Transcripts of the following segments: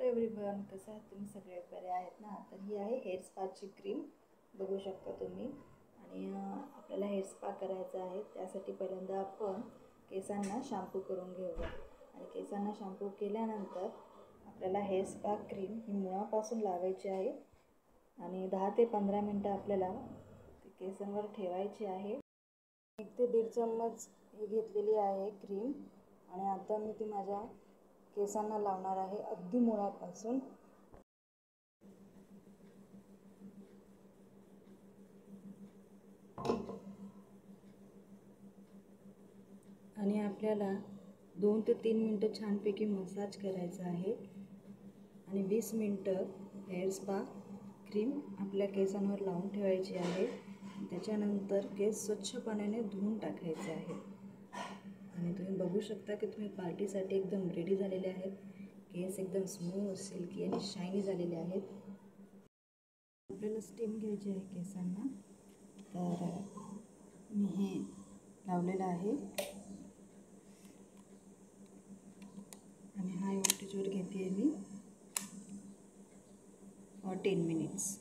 Everyone, कसं आहात तुम्ही? सगळे बरे आहेत ना? तर ही आहे हेअर स्पाची क्रीम, बघू शकता तुम्ही. आणि आपल्याला हेअर स्पा करायचा आहे. त्यासाठी पहिल्यांदा आपण केसांना शॅम्पू करून घेऊया. आणि केसांना शॅम्पू केल्यानंतर आपल्याला हेअर स्पा क्रीम ही मुळापासून लावायची आहे आणि 10 ते 15 मिनटं आपल्याला ती केसांवर ठेवायची आहे. 1 ते 1.5 चम्मच ही घेतलेली आहे क्रीम. आणि आता मी ती माझ्या केसांना लावणार आहे अगदी मुळापासून. आणि आपल्याला 2 ते 3 मिनटं छानपैकी मसाज करायचा आहे आणि 20 मिनटं हेअर स्पा क्रीम आपल्या केसांवर लावून ठेवायची आहे. त्याच्यानंतर केस स्वच्छ पाण्याने धुवून टाकायचे आहे. आणि तुम्ही बघू शकता की तुम्ही पार्टीसाठी एकदम रेडी झालेले आहेत. केस एकदम स्मूथ, सिल्की आणि शायनी झालेले आहेत. आपल्याला स्टीम घ्यायची आहे केसांना. तर मी हे लावलेलं आहे आणि हाय वोल्टेजवर घेते आहे मी 10 मिनिट्स.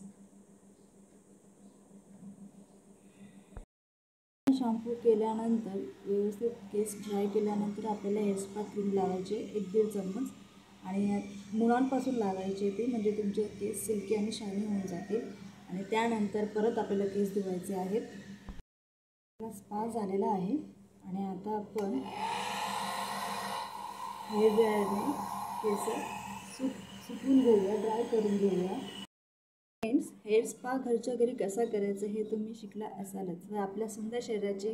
शॅम्पू केल्यानंतर व्यवस्थित केस ड्राय केल्यानंतर आपल्याला हेअर स्पा क्रीम लावायचे 1-1.5 चम्मच आणि मुळांपासून लावायचे ते, म्हणजे तुमचे केस सिल्की आणि शायनी होऊन जातील. आणि त्यानंतर परत आपल्याला केस धुवायचे आहेत. स्पा झालेला आहे आणि आता आपण हे जे आहे केस सुकून घेऊया, ड्राय करून घेऊया. फ्रेंड्स, हेअर स्पा घरच्या घरी कसा करायचं हे तुम्ही शिकला असालच. आपल्या सुंदर शरीराची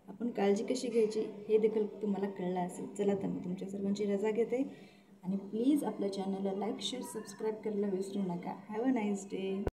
आपण काळजी कशी घ्यायची हे देखील तुम्हाला कळलं असेल. चला तर मी तुमच्या सर्वांची रजा घेते आणि प्लीज आपल्या चॅनलला लाईक, शेअर, सबस्क्राईब करायला विसरू नका. Have a nice day.